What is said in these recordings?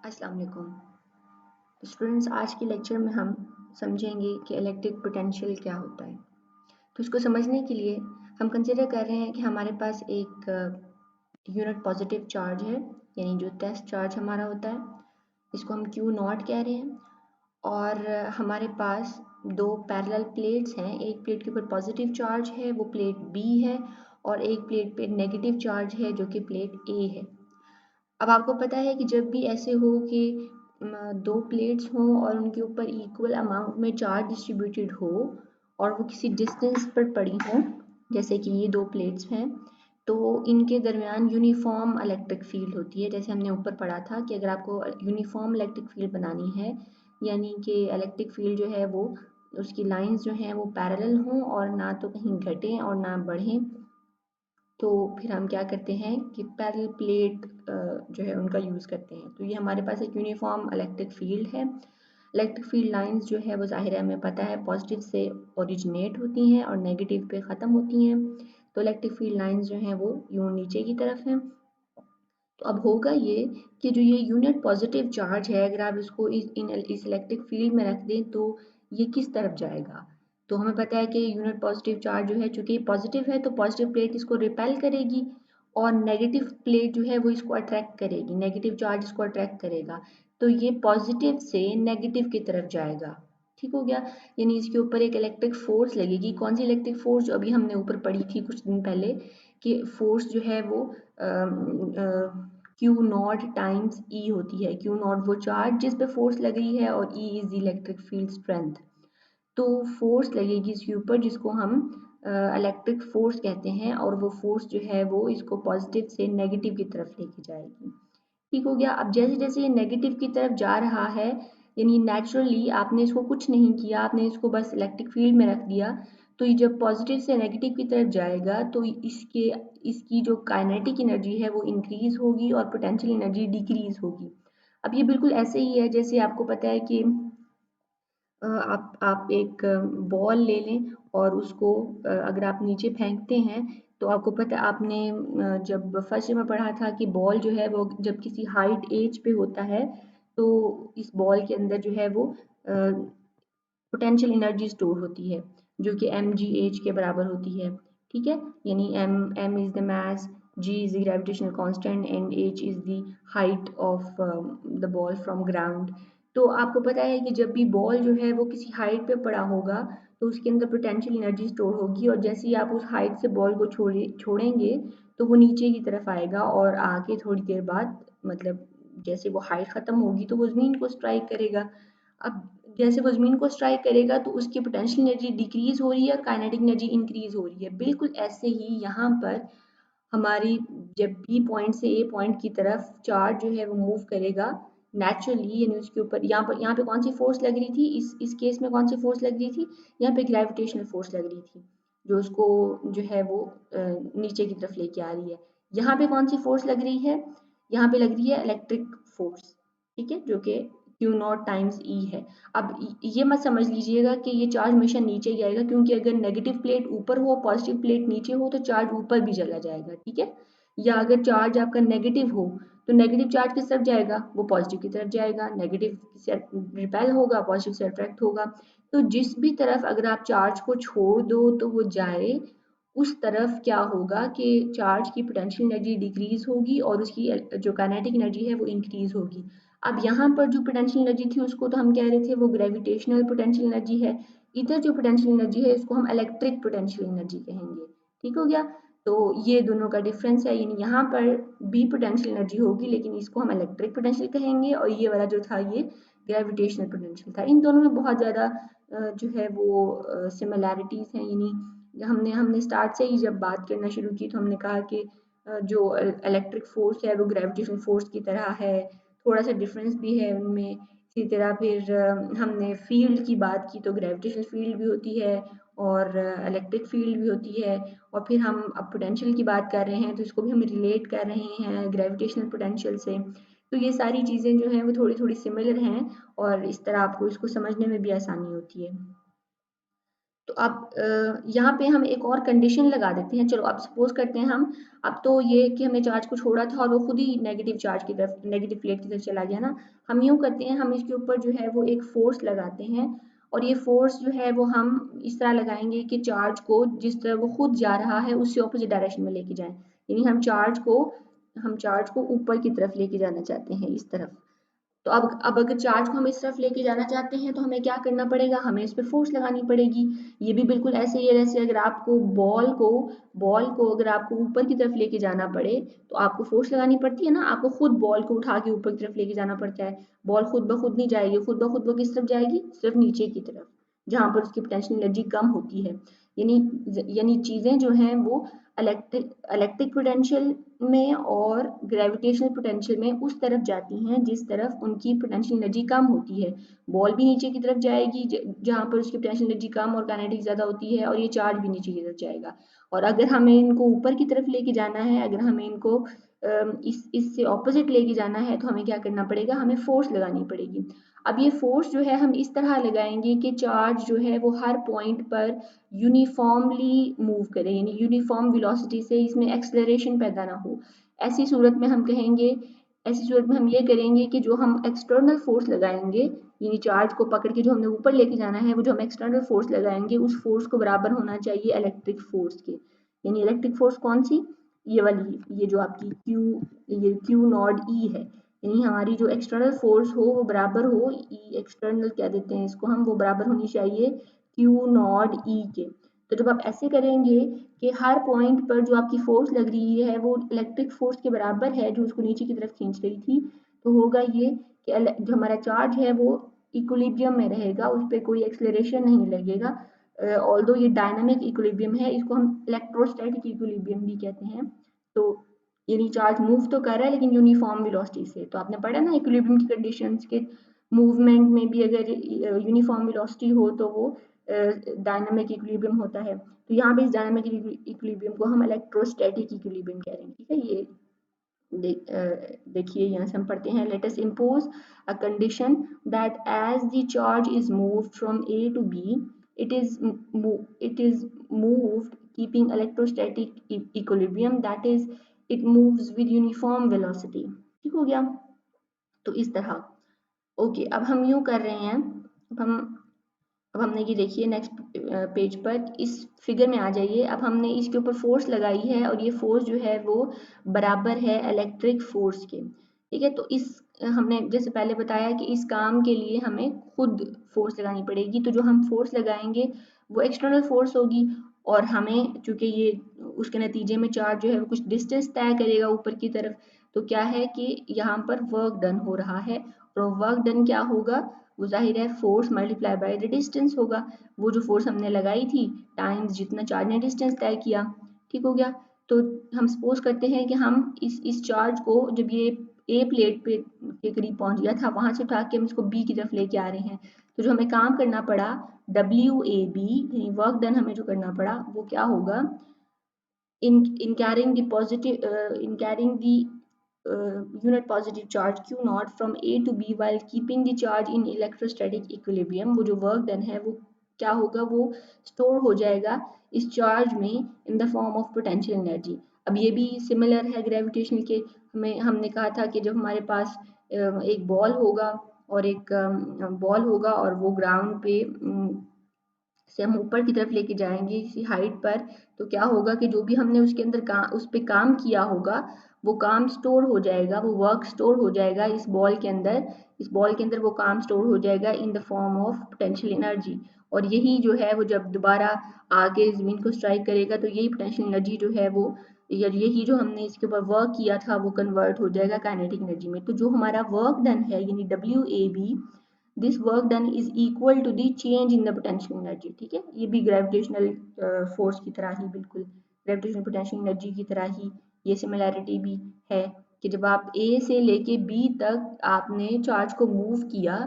अस्सलाम वालेकुम। तो स्टूडेंट्स, आज के लेक्चर में हम समझेंगे कि इलेक्ट्रिक पोटेंशियल क्या होता है। तो इसको समझने के लिए हम कंसिडर कर रहे हैं कि हमारे पास एक यूनिट पॉजिटिव चार्ज है, यानी जो टेस्ट चार्ज हमारा होता है, इसको हम क्यू नॉट कह रहे हैं। और हमारे पास दो पैरेलल प्लेट्स हैं। एक प्लेट के ऊपर पॉजिटिव चार्ज है, वो प्लेट बी है, और एक प्लेट पे नेगेटिव चार्ज है जो कि प्लेट ए है। अब आपको पता है कि जब भी ऐसे हो कि दो प्लेट्स हों और उनके ऊपर इक्वल अमाउंट में चार्ज डिस्ट्रीब्यूटेड हो और वो किसी डिस्टेंस पर पड़ी हों, जैसे कि ये दो प्लेट्स हैं, तो इनके दरमियान यूनिफॉर्म इलेक्ट्रिक फील्ड होती है। जैसे हमने ऊपर पढ़ा था कि अगर आपको यूनिफॉर्म इलेक्ट्रिक फील्ड बनानी है, यानी कि इलेक्ट्रिक फील्ड जो है वो उसकी लाइंस जो हैं वो पैरेलल हों और ना तो कहीं घटें और ना बढ़ें, तो फिर हम क्या करते हैं कि पैरेलल प्लेट जो है उनका यूज़ करते हैं। तो ये हमारे पास एक यूनिफॉर्म इलेक्ट्रिक फील्ड है। इलेक्ट्रिक फील्ड लाइंस जो है वो ज़ाहिर है हमें पता है पॉजिटिव से ओरिजिनेट होती हैं और नेगेटिव पे ख़त्म होती हैं। तो इलेक्ट्रिक फील्ड लाइंस जो हैं वो यूँ नीचे की तरफ हैं। तो अब होगा ये कि जो ये यूनिट पॉजिटिव चार्ज है, अगर आप इसको इस इलेक्ट्रिक फील्ड में रख दें तो ये किस तरफ जाएगा। तो हमें पता है कि यूनिट पॉजिटिव चार्ज जो है, चूंकि पॉजिटिव है तो पॉजिटिव प्लेट इसको रिपेल करेगी और नेगेटिव प्लेट जो है वो इसको अट्रैक्ट करेगी, नेगेटिव चार्ज इसको अट्रैक्ट करेगा। तो ये पॉजिटिव से नेगेटिव की तरफ जाएगा। ठीक हो गया। यानी इसके ऊपर एक इलेक्ट्रिक फोर्स लगेगी। कौन सी इलेक्ट्रिक फोर्स? जो अभी हमने ऊपर पढ़ी थी कुछ दिन पहले, कि फोर्स जो है वो क्यू नॉट टाइम्स ई होती है। क्यू नॉट वो चार्ज जिस पे फोर्स लग रही है और E is the electric field strength. तो फोर्स लगेगी इसके ऊपर जिसको हम इलेक्ट्रिक फोर्स कहते हैं, और वो फोर्स जो है वो इसको पॉजिटिव से नेगेटिव की तरफ लेके जाएगी। ठीक हो गया। अब जैसे जैसे ये नेगेटिव की तरफ जा रहा है, यानी नेचुरली आपने इसको कुछ नहीं किया, आपने इसको बस इलेक्ट्रिक फील्ड में रख दिया, तो ये जब पॉजिटिव से नेगेटिव की तरफ जाएगा तो इसकी जो काइनेटिक एनर्जी है वो इंक्रीज होगी और पोटेंशियल एनर्जी डिक्रीज होगी। अब ये बिल्कुल ऐसे ही है जैसे आपको पता है कि आप एक बॉल ले लें और उसको अगर आप नीचे फेंकते हैं, तो आपको पता है आपने जब फर्स्ट में पढ़ा था कि बॉल जो है वो जब किसी हाइट एज पे होता है, तो इस बॉल के अंदर जो है वो पोटेंशियल एनर्जी स्टोर होती है, जो कि mgh के बराबर होती है। ठीक है। यानी m is the mass, g is the gravitational constant and h is the height of the ball from ground. तो आपको पता है कि जब भी बॉल जो है वो किसी हाइट पे पड़ा होगा तो उसके अंदर पोटेंशियल एनर्जी स्टोर होगी, और जैसे ही आप उस हाइट से बॉल को छोड़ेंगे तो वो नीचे की तरफ आएगा और आके थोड़ी देर बाद, मतलब जैसे वो हाइट ख़त्म होगी तो वो ज़मीन को स्ट्राइक करेगा। अब जैसे वो ज़मीन को स्ट्राइक करेगा तो उसकी पोटेंशियल एनर्जी डिक्रीज हो रही है और काइनेटिक एनर्जी इंक्रीज हो रही है। बिल्कुल ऐसे ही यहाँ पर हमारी जब बी पॉइंट से ए पॉइंट की तरफ चार्ज जो है वो मूव करेगा नेचुरली, यानी उसके ऊपर यहाँ पे कौन सी फोर्स लग रही थी, इस केस में कौन सी फोर्स लग रही थी, यहाँ पे ग्रेविटेशनल फोर्स लग रही थी जो उसको जो है वो नीचे की तरफ लेके आ रही है। यहाँ पे कौन सी फोर्स लग रही है? यहाँ पे लग रही है इलेक्ट्रिक फोर्स। ठीक है, जो कि क्यू नॉट टाइम्स ई है। अब ये मत समझ लीजिएगा कि ये चार्ज हमेशा नीचे ही आएगा, क्योंकि अगर नेगेटिव प्लेट ऊपर हो पॉजिटिव प्लेट नीचे हो तो चार्ज ऊपर भी चला जाएगा। ठीक है। या अगर चार्ज आपका नेगेटिव हो तो नेगेटिव चार्ज किस तरफ जाएगा? वो पॉजिटिव की तरफ जाएगा। नेगेटिव से रिपेल होगा, पॉजिटिव से अट्रैक्ट होगा। तो जिस भी तरफ अगर आप चार्ज को छोड़ दो तो वो जाए, उस तरफ क्या होगा कि चार्ज की पोटेंशियल एनर्जी डिक्रीज होगी और उसकी जो काइनेटिक एनर्जी है वो इंक्रीज होगी। अब यहाँ पर जो पोटेंशियल एनर्जी थी उसको तो हम कह रहे थे वो ग्रेविटेशनल पोटेंशियल एनर्जी है। इधर जो पोटेंशियल एनर्जी है इसको हम इलेक्ट्रिक पोटेंशियल एनर्जी कहेंगे। ठीक हो गया। तो ये दोनों का डिफरेंस है, यानी यहाँ पर भी पोटेंशियल एनर्जी होगी लेकिन इसको हम इलेक्ट्रिक पोटेंशियल कहेंगे, और ये वाला जो था ये ग्रेविटेशनल पोटेंशियल था। इन दोनों में बहुत ज़्यादा जो है वो सिमिलैरिटीज़ हैं। यानी हमने स्टार्ट से ही जब बात करना शुरू की तो हमने कहा कि जो इलेक्ट्रिक फोर्स है वो ग्रेविटेशनल फोर्स की तरह है, थोड़ा सा डिफरेंस भी है उनमें। इसी तरह फिर हमने फील्ड की बात की तो ग्रेविटेशनल फील्ड भी होती है और इलेक्ट्रिक फील्ड भी होती है। और फिर हम अब पोटेंशियल की बात कर रहे हैं तो इसको भी हम रिलेट कर रहे हैं ग्रेविटेशनल पोटेंशियल से। तो ये सारी चीज़ें जो हैं वो थोड़ी थोड़ी सिमिलर हैं और इस तरह आपको इसको समझने में भी आसानी होती है। तो अब यहाँ पे हम एक और कंडीशन लगा देते हैं। चलो अब सपोज करते हैं हम, अब तो ये कि हमने चार्ज को छोड़ा था और वो खुद ही नेगेटिव चार्ज की तरफ, नेगेटिव प्लेट की तरफ चला गया ना। हम यूँ करते हैं, हम इसके ऊपर जो है वो एक फोर्स लगाते हैं, और ये फोर्स जो है वो हम इस तरह लगाएंगे कि चार्ज को जिस तरह वो खुद जा रहा है उससे ऑपोजिट डायरेक्शन में लेके जाएं। यानी हम चार्ज को ऊपर की तरफ लेके जाना चाहते हैं, इस तरफ। तो अब अगर चार्ज को हम इस तरफ लेके जाना चाहते हैं तो हमें क्या करना पड़ेगा, हमें इस पे फोर्स लगानी पड़ेगी। ये भी बिल्कुल ऐसे ही है जैसे अगर आपको बॉल को अगर आपको ऊपर की तरफ लेके जाना पड़े तो आपको फोर्स लगानी पड़ती है ना। आपको खुद बॉल को उठा के ऊपर की तरफ लेके जाना पड़ता है। बॉल खुद ब खुद नहीं जाएगी, खुद ब खुद वो किस तरफ जाएगी, सिर्फ नीचे की तरफ, जहां पर उसकी पोटेंशियल एनर्जी कम होती है। यानी चीजें जो हैं वो इलेक्ट्रिक पोटेंशियल में और ग्रेविटेशनल पोटेंशियल में उस तरफ जाती हैं जिस तरफ उनकी पोटेंशियल एनर्जी कम होती है। बॉल भी नीचे की तरफ जाएगी जहां पर उसकी पोटेंशियल एनर्जी कम और काइनेटिक ज़्यादा होती है, और ये चार्ज भी नीचे की तरफ जाएगा। और अगर हमें इनको ऊपर की तरफ लेके जाना है, अगर हमें इनको इससे ऑपोजिट लेके जाना है, तो हमें क्या करना पड़ेगा, हमें फोर्स लगानी पड़ेगी। अब ये फोर्स जो है हम इस तरह लगाएंगे कि चार्ज जो है वो हर पॉइंट पर यूनिफॉर्मली मूव करे, यानी यूनिफॉर्म वेलोसिटी से इसमें एक्सेलरेशन पैदा ना हो। ऐसी सूरत में हम कहेंगे, ऐसी सूरत में हम ये करेंगे कि जो हम एक्सटर्नल फोर्स लगाएंगे, यानी चार्ज को पकड़ के जो हमने ऊपर लेके जाना है, वो जो हम एक्सटर्नल फोर्स लगाएंगे उस फोर्स को बराबर होना चाहिए इलेक्ट्रिक फोर्स के। यानी इलेक्ट्रिक फोर्स कौन सी, ये वाली, ये जो आपकी ये क्यू नॉट ई है। यानी हमारी जो एक्सटर्नल फोर्स हो वो बराबर हो, ई एक्सटर्नल कह देते हैं इसको हम, वो बराबर होनी चाहिए क्यू नॉट ई के। तो जब आप ऐसे करेंगे कि हर पॉइंट पर जो आपकी फोर्स लग रही है वो इलेक्ट्रिक फोर्स के बराबर है जो उसको नीचे की तरफ खींच रही थी, तो होगा ये कि जो हमारा चार्ज है वो इक्विलिब्रियम में रहेगा, उस पर कोई एक्सेलरेशन नहीं लगेगा। ऑल्दो ये डायनामिक इक्विलिब्रियम है, इसको हम इलेक्ट्रोस्टैटिक इक्विलिब्रियम भी कहते हैं। तो यानी चार्ज मूव तो कर रहा है लेकिन यूनिफॉर्म वेलोसिटी से। तो आपने पढ़ा ना इक्विलिब्रियम की कंडीशंस के, मूवमेंट में भी अगर यूनिफॉर्म वेलोसिटी हो तो वो डायनामिक इक्विलिब्रियम होता है। तो यहाँ पे इस डायनामिक इक्विलिब्रियम को हम इलेक्ट्रोस्टैटिक इक्विलिब्रियम कह रहे हैं, ठीक है। ये देखिए यहाँ से हम पढ़ते हैं, let us impose a condition that as the charge is moved from A to B, it is moved keeping electrostatic equilibrium, that is it moves with uniform velocity। ठीक हो गया। तो इस तरह ओके, अब हम यूं कर रहे हैं, अब हमने ये देखिए नेक्स्ट पेज पर इस फिगर में आ जाइए। अब हमने इसके ऊपर फोर्स लगाई है और ये फोर्स जो है वो बराबर है इलेक्ट्रिक फोर्स के, ठीक है। तो इस हमने जैसे पहले बताया कि इस काम के लिए हमें खुद फोर्स लगानी पड़ेगी, तो जो हम फोर्स लगाएंगे वो एक्सटर्नल फोर्स होगी, और हमें चूंकि ये उसके नतीजे में चार्ज जो है वो कुछ डिस्टेंस तय करेगा ऊपर की तरफ, तो क्या है कि यहाँ पर वर्क डन हो रहा है, और वर्क डन क्या होगा, वो जाहिर है force multiply by the distance होगा। वो जो फोर्स हमने लगाई थी टाइम्स जितना चार्ज ने डिस्टेंस तय किया, ठीक हो गया। तो हम सपोज करते हैं कि हम इस चार्ज को जब ये ए प्लेट पे के करीब पहुंच गया था, वहां से उठा के हम इसको बी की तरफ लेके आ रहे हैं। तो जो हमें काम करना पड़ा WAB, यानी वर्क डन हमें जो करना पड़ा वो क्या होगा, in carrying the positive in carrying the unit positive charge Q naught from A to B while keeping the charge in electrostatic equilibrium, वो जो वर्क डन है वो क्या होगा, वो स्टोर हो जाएगा इस चार्ज में in the form of potential energy. अब ये भी सिमिलर है ग्रेविटेशनल के, हमने कहा था कि जब हमारे पास एक बॉल होगा और वो ग्राउंड पे से हम ऊपर की तरफ लेके जाएंगे किसी हाइट पर, तो क्या होगा कि जो भी हमने उसके अंदर उस पर काम किया होगा वो काम स्टोर हो जाएगा, वो वर्क स्टोर हो जाएगा इस बॉल के अंदर वो काम स्टोर हो जाएगा in the form of potential energy. और यही जो है वो जब दोबारा आके ज़मीन को स्ट्राइक करेगा तो यही पोटेंशियल एनर्जी जो है वो, या यही जो हमने इसके ऊपर वर्क किया था वो कन्वर्ट हो जाएगा काइनेटिक एनर्जी में। तो जो हमारा वर्क डन है यानी WAB, this work done is equal to the change in the potential energy, ठीक है। ये भी ग्रेविटेशनल फोर्स की तरह ही, बिल्कुल ग्रेविटेशनल पोटेंशियल एनर्जी की तरह ही ये सिमिलैरिटी भी है कि जब आप A से लेके B तक आपने चार्ज को मूव किया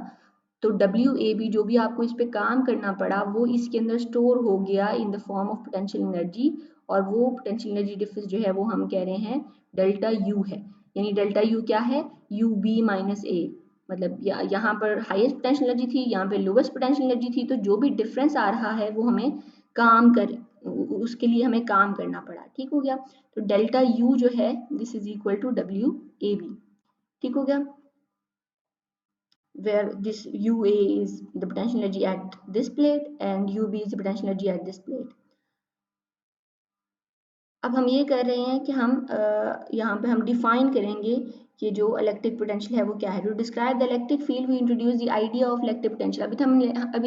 तो WAB जो भी आपको इस पे काम करना पड़ा वो इसके अंदर स्टोर हो गया in the form of potential energy, और वो पोटेंशियल एनर्जी डिफरेंस जो है वो हम कह रहे हैं डेल्टा U है। यानी डेल्टा U क्या है, UB माइनस A, मतलब यहाँ पर हाईएस्ट पोटेंशियल एनर्जी थी, यहाँ पे लोवेस्ट पोटेंशियल एनर्जी थी, तो जो भी डिफरेंस आ रहा है वो हमें काम कर उसके लिए हमें काम करना पड़ा, ठीक हो गया। तो डेल्टा यू जो है this is equal to W A B, ठीक हो गया, where this UA is the potential energy at this plate and UB is the potential energy at this plate. अब हम ये कर रहे हैं कि हम यहाँ पे हम डिफाइन करेंगे कि जो इलेक्ट्रिक पोटेंशियल है वो क्या है। To describe the electric field we introduce the idea of electric potential. अभी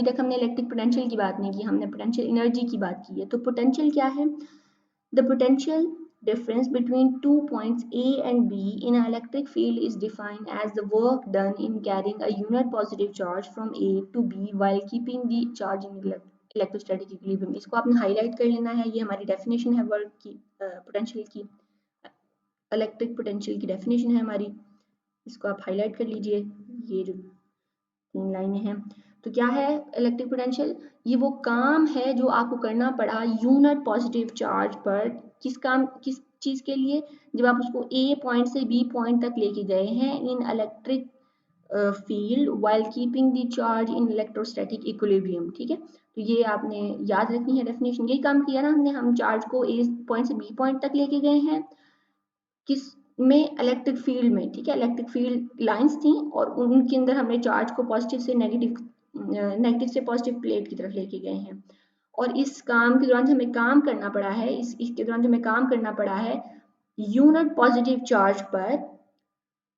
तक हमने इलेक्ट्रिक पोटेंशियल की बात नहीं की, हमने पोटेंशियल एनर्जी की बात की है। तो पोटेंशियल क्या है? The potential difference between 2 points A and B in an electric field is defined as the work done in carrying a unit positive charge from A to B while keeping the charge in electrostatic equilibrium. इसको आपने highlight कर लेना है, ये हमारी definition है work की, potential की, इलेक्ट्रिक पोटेंशियल की डेफिनेशन है हमारी, इसको आप हाईलाइट कर लीजिए, ये जो 3 लाइनें हैं। तो क्या है इलेक्ट्रिक पोटेंशियल? ये वो काम है जो आपको करना पड़ा यूनिट पॉजिटिव चार्ज पर। किस चीज के लिए? जब आप उसको ए पॉइंट से बी पॉइंट तक लेके गए हैं इन electric field while keeping the charge in electrostatic equilibrium, ठीक है। तो ये आपने याद रखनी है डेफिनेशन। यही काम किया ना हमने, हम चार्ज को ए पॉइंट से बी पॉइंट तक लेके गए हैं, किस में? इलेक्ट्रिक फील्ड में, ठीक है। इलेक्ट्रिक फील्ड लाइंस थी और उनके अंदर हमने चार्ज को पॉजिटिव से नेगेटिव से पॉजिटिव प्लेट की तरफ लेके गए हैं। और इस काम के दौरान हमें काम करना पड़ा है, इसके दौरान हमें काम करना पड़ा है यूनिट पॉजिटिव चार्ज पर,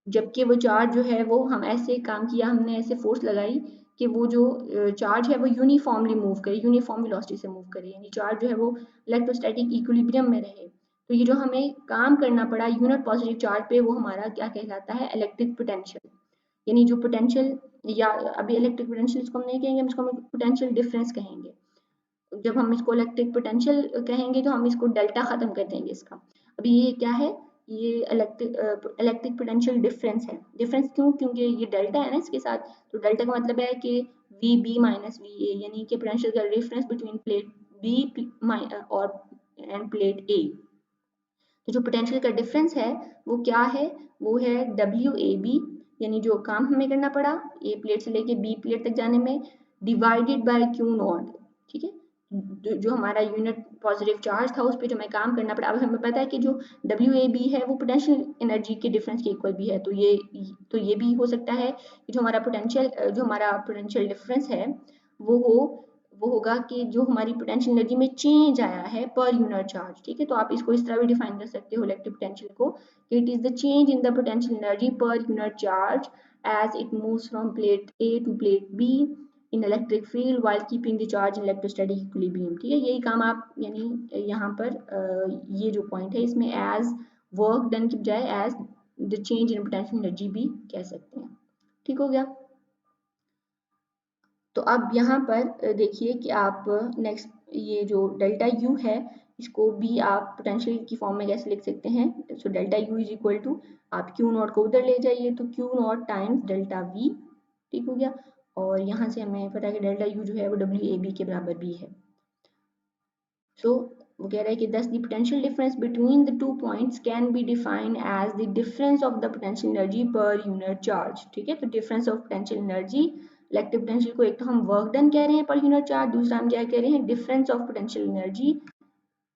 जबकि वो चार्ज जो है वो हम ऐसे काम किया, हमने ऐसे फोर्स लगाई कि वो जो चार्ज है वो यूनिफॉर्मली मूव करे, यूनिफॉर्म वेलोसिटी से मूव करे, यानी चार्ज जो है वो इलेक्ट्रोस्टैटिक इक्विलिब्रियम में रहे। तो ये जो हमें काम करना पड़ा यूनिट पॉजिटिव चार्ज पे, वो हमारा क्या कहलाता है? Electric potential. यानी जो पोटेंशियल, या अभी इलेक्ट्रिक पोटेंशियल इसको हम नहीं कहेंगे, हम इसको पोटेंशियल डिफरेंस कहेंगे। जब हम इसको इलेक्ट्रिक पोटेंशियल कहेंगे तो हम इसको डेल्टा खत्म कर देंगे इसका। अभी ये क्या है? ये इलेक्ट्रिक पोटेंशियल डिफरेंस है। डिफरेंस क्यों? क्योंकि ये डेल्टा है ना इसके साथ, तो डेल्टा का मतलब है कि V B minus V A, यानी कि पोटेंशियल का डिफरेंस बिटवीन प्लेट बी और एंड प्लेट ए। तो जो पोटेंशियल का डिफरेंस है वो क्या है? वो है डब्ल्यू ए बी, यानी जो काम हमें करना पड़ा ए प्लेट से लेके बी प्लेट तक जाने में, डिवाइडेड बाय क्यू नॉट, ठीक है। जो हमारा यूनिट पॉजिटिव चार्ज था उस पर जो हमें काम करना पड़ा। अब हमें पता है कि जो डब्ल्यू ए बी है वो पोटेंशियल एनर्जी के डिफरेंस के इक्वल भी है, तो ये भी हो सकता है कि जो हमारा पोटेंशियल डिफरेंस है वो होगा कि जो हमारी पोटेंशियल एनर्जी में चेंज आया है पर यूनिट चार्ज, ठीक है। तो आप इसको इस तरह भी डिफाइन कर सकते हो इलेक्ट्रिक पोटेंशियल को, कि it is the change in the potential energy per unit charge as it moves from plate A to plate B in electric field while keeping the charge in electrostatic equilibrium, ठीक है। यही काम आप, यानी यहाँ पर ये जो पॉइंट है इसमें एज वर्क डन की बजाय as the change in potential energy भी कह सकते हैं, ठीक हो गया। तो अब यहाँ पर देखिए कि आप नेक्स्ट ये जो डेल्टा यू है इसको भी आप पोटेंशियल की फॉर्म में कैसे लिख सकते हैं। So delta U is equal to, आप क्यू नॉट को उधर ले जाइए तो Q naught times delta V, ठीक हो गया। और यहाँ से हमें पता है कि डेल्टा यू जो है वो डब्ल्यू ए बी के बराबर भी है। सो वो कह रहा है कि thus the potential difference between the 2 points can be defined as the difference of the potential energy per unit charge, ठीक है। तो difference of potential energy, electric potential को एक तो हम वर्क डन कह रहे हैं पर यूनिट चार्ज, दूसरा हम क्या कह रहे हैं? Difference of potential energy,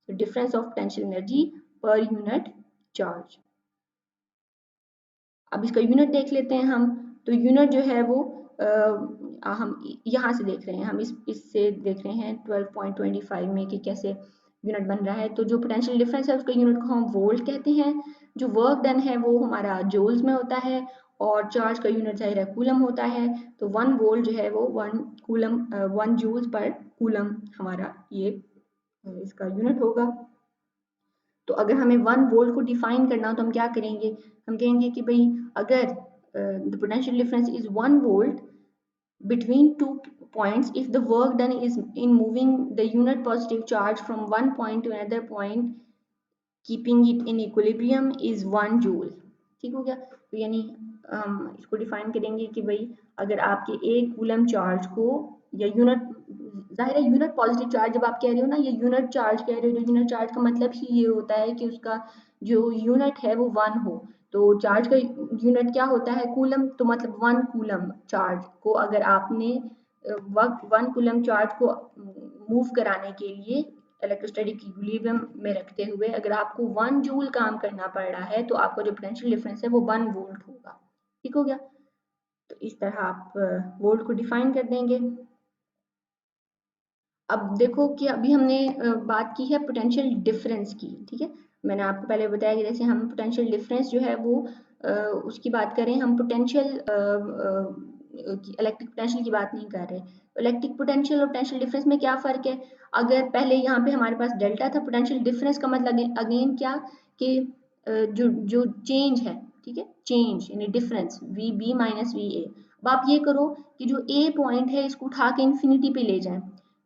difference of potential energy per unit charge. अब इसका यूनिट देख लेते हैं हम। तो यूनिट जो है वो हम यहाँ से देख रहे हैं, हम इससे देख रहे हैं 12.25 में कि कैसे यूनिट बन रहा है। तो जो पोटेंशियल डिफरेंस है उसका यूनिट को हम वोल्ट कहते हैं, जो वर्क डन है वो हमारा जूल्स में होता है, और चार्ज का यूनिट जाहिर है कूलम होता है। तो 1 वोल्ट जो है वो 1 जूल्स पर कूलम हमारा ये इसका यूनिट होगा। तो अगर हमें 1 वोल्ट को डिफाइन करना हो तो हम क्या करेंगे? हम कहेंगे कि भाई अगर the potential difference is 1 volt between 2 points, if the work done is in moving the unit positive charge from one point to another point keeping it in equilibrium is 1 joule, ठीक हो गया। तो यानी हम इसको डिफाइन करेंगे कि भाई अगर आपके एक कूलम चार्ज को, या यूनिट, जाहिर है यूनिट पॉजिटिव चार्ज जब आप कह रहे हो ना, ये यूनिट चार्ज कह रहे हो, जो यूनिट चार्ज का मतलब ही ये होता है कि उसका जो यूनिट है वो 1 हो। तो चार्ज का यूनिट क्या होता है? कूलम। तो मतलब 1 कूलम चार्ज को अगर आपने वन कूलम चार्ज को मूव कराने के लिए इलेक्ट्रोस्टैटिक इक्विलिब्रियम में रखते हुए अगर आपको 1 जूल काम करना पड़ रहा है तो आपका जो पोटेंशियल डिफरेंस है वो 1 वोल्ट होगा। ठीक हो गया। तो इस तरह आप वोल्ट को डिफाइन कर देंगे। अब देखो कि अभी हमने बात की है पोटेंशियल डिफरेंस की। ठीक है, मैंने आपको पहले बताया कि जैसे हम पोटेंशियल डिफरेंस जो है वो उसकी बात करें, हम पोटेंशियल इलेक्ट्रिक पोटेंशियल की बात नहीं कर रहे। इलेक्ट्रिक पोटेंशियल और पोटेंशियल डिफरेंस में क्या फ़र्क है? अगर पहले यहाँ पे हमारे पास डेल्टा था, पोटेंशियल डिफरेंस का मतलब अगेन क्या कि जो जो चेंज है, ठीक है, चेंज यानी difference V B minus V A. अब आप ये करो कि जो ए पॉइंट है इसको उठा के इन्फिनिटी पे ले जाएं।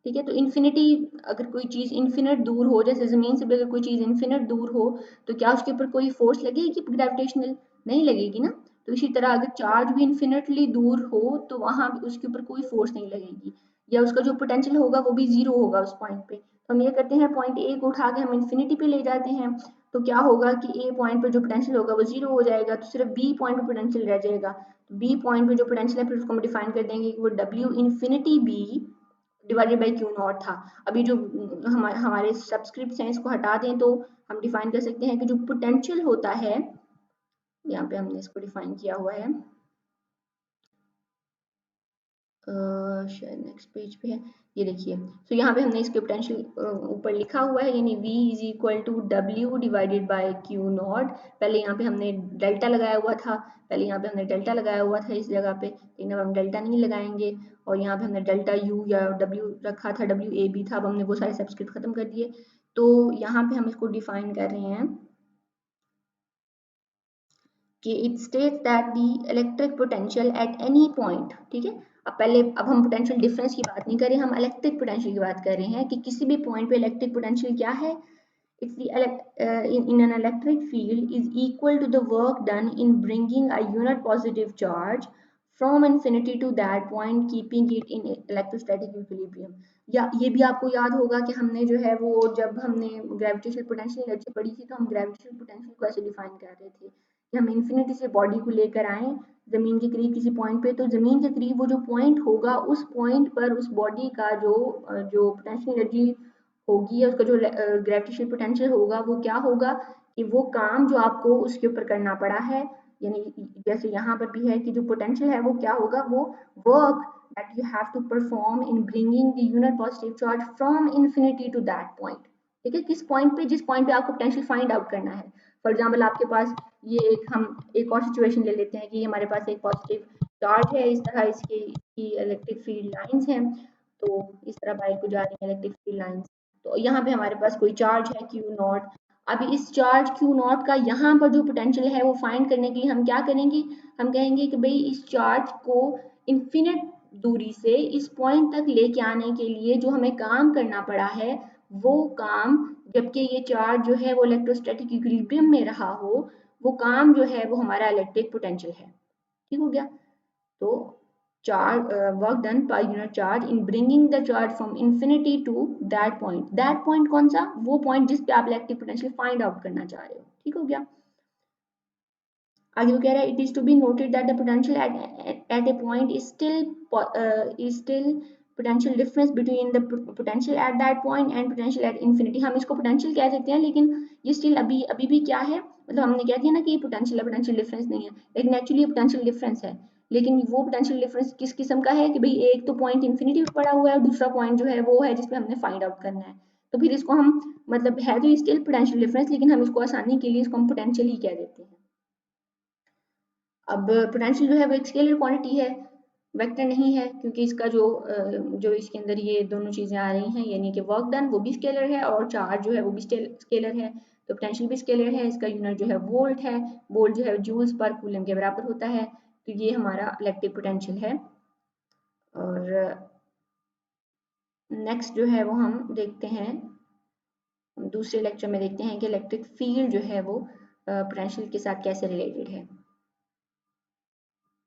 ठीक है, तो इन्फिनिटी, अगर कोई चीज़ इन्फिनिट दूर हो, जैसे ज़मीन से भी अगर कोई चीज़ इन्फिनिट दूर हो तो क्या उसके ऊपर कोई फोर्स लगेगी ग्रेविटेशनल? नहीं लगेगी ना। तो इसी तरह अगर चार्ज भी इन्फिनिटली दूर हो तो वहां भी उसके ऊपर कोई फोर्स नहीं लगेगी, या उसका जो पोटेंशियल होगा वो भी जीरो होगा उस पॉइंट पे। तो हम ये करते हैं, पॉइंट ए को उठा के हम इन्फिनिटी पे ले जाते हैं, तो क्या होगा कि ए पॉइंट पे जो पोटेंशियल होगा वो जीरो हो जाएगा, तो सिर्फ बी पॉइंट पे पोटेंशियल रह जाएगा। तो बी पॉइंट पे जो पोटेंशियल है फिर उसको हम डिफाइन कर देंगे कि वो W infinity B divided by Q naught था। अभी जो हमारे सब्सक्रिप्ट हैं इसको हटा दें तो हम डिफाइन कर सकते हैं कि जो पोटेंशियल होता है, यहाँ पे हमने इसको डिफाइन किया हुआ है, शायद नेक्स्ट पेज पे है, ये देखिए। तो यहाँ पे हमने इसके पोटेंशियल ऊपर लिखा हुआ है, यानी V is equal to W divided by Q naught. पहले यहाँ पे हमने डेल्टा लगाया हुआ था, पहले यहाँ पे हमने डेल्टा लगाया हुआ था इस जगह पे, लेकिन अब हम डेल्टा नहीं लगाएंगे। और यहाँ पे हमने डेल्टा यू या डब्ल्यू रखा था, डब्ल्यू ए बी था, अब हमने वो सारे सब्सक्रिप्ट खत्म कर दिए। तो यहाँ पे हम इसको डिफाइन कर रहे हैं कि it states that the electric potential at any point. ठीक है, अब हम पोटेंशियल डिफरेंस की बात नहीं कर रहे, हम इलेक्ट्रिक पोटेंशियल की बात कर रहे हैं कि किसी भी पॉइंट पे इलेक्ट्रिक पोटेंशियल क्या है। It's the in an electric field is equal to the work done in bringing a unit positive charge from infinity to that point keeping it in electrostatic equilibrium। या ये भी आपको याद होगा कि हमने जो है वो जब हमने ग्रेविटेशनल पोटेंशियल एनर्जी पढ़ी थी तो हम ग्रेविटेशनल पोटेंशियल को ऐसे डिफाइन कर रहे थे कि हम इन्फिनिटी से बॉडी को लेकर आए जमीन के करीब किसी पॉइंट पे, तो जमीन के करीब वो जो पॉइंट होगा उस पॉइंट पर उस बॉडी का जो पोटेंशियल एनर्जी होगी या उसका जो ग्रेविटेशनल पोटेंशियल होगा वो क्या होगा कि वो काम जो आपको उसके ऊपर करना पड़ा है, यानी जैसे यहाँ पर भी है कि जो पोटेंशियल है वो क्या होगा, वो work that you have to perform in bringing the unit positive charge from infinity to that point। ठीक है, किस पॉइंट पे, जिस पॉइंट पे आपको पोटेंशियल फाइंड आउट करना है। फॉर एग्जांपल आपके पास ये हम एक और सिचुएशन ले लेते हैं कि हमारे पास एक पॉजिटिव चार्ज है, इस तरह इसकी इलेक्ट्रिक फील्ड लाइंस हैं, तो इस तरह बाहर को जा रही है इलेक्ट्रिक फील्ड लाइंस। तो यहाँ पे हमारे पास कोई चार्ज है क्यू नॉट। अभी इस चार्ज क्यू नॉट का यहाँ पर जो पोटेंशियल है वो फाइंड करने के लिए हम क्या करेंगे, हम कहेंगे कि भाई इस चार्ज को इन्फिनिट दूरी से इस पॉइंट तक लेके आने के लिए जो हमें काम करना पड़ा है वो काम, जबकि ये चार्ज जो है वो इलेक्ट्रोस्टैटिक इक्विलिब्रियम में रहा हो, वो काम जो है वो हमारा इलेक्ट्रिक पोटेंशियल है। ठीक हो गया। तो charge work done per unit charge in bringing the charge from infinity to that point। that point कौन सा, वो point जिस पे आप इलेक्ट्रिक पोटेंशियल फाइंड आउट करना चाह रहे हो। ठीक हो गया। आगे वो कह रहा है, it is to be noted that the potential at a point is still potential difference between the potential at that point and potential at infinity. हम इसको पोटेंशियल कह सकते हैं, लेकिन ये स्टिल अभी अभी भी क्या है, मतलब हमने कह दिया ना कि ये पोटेंशियल है, पोटेंशियल डिफरेंस नहीं है, लेकिन एक्चुअली ये पोटेंशियल डिफरेंस है। लेकिन वो पोटेंशियल डिफरेंस किस किस्म का है कि भाई एक तो पॉइंट इन्फिनिटी पे पड़ा हुआ है और दूसरा पॉइंट जो है वो है जिसपे हमने फाइंड आउट करना है। तो फिर इसको हम, मतलब है तो स्टिल पोटेंशियल डिफरेंस, लेकिन हम इसको आसानी के लिए इसको हम पोटेंशियल ही कह देते हैं। अब पोटेंशियल जो है वो एक स्केलर क्वांटिटी है, वेक्टर नहीं है, क्योंकि इसका जो इसके अंदर ये दोनों चीज़ें आ रही हैं, यानी कि वर्क डन वो भी स्केलर है और चार्ज जो है वो भी स्केलर है। तो पोटेंशियल भी स्केलर है, इसका यूनिट जो है वोल्ट है, वोल्ट जो है जूल्स पर कूलम के बराबर होता है। तो ये हमारा इलेक्ट्रिक पोटेंशियल है। और नेक्स्ट जो है वो हम देखते हैं, दूसरे लेक्चर में देखते हैं कि इलेक्ट्रिक फील्ड जो है वो पोटेंशियल के साथ कैसे रिलेटेड है।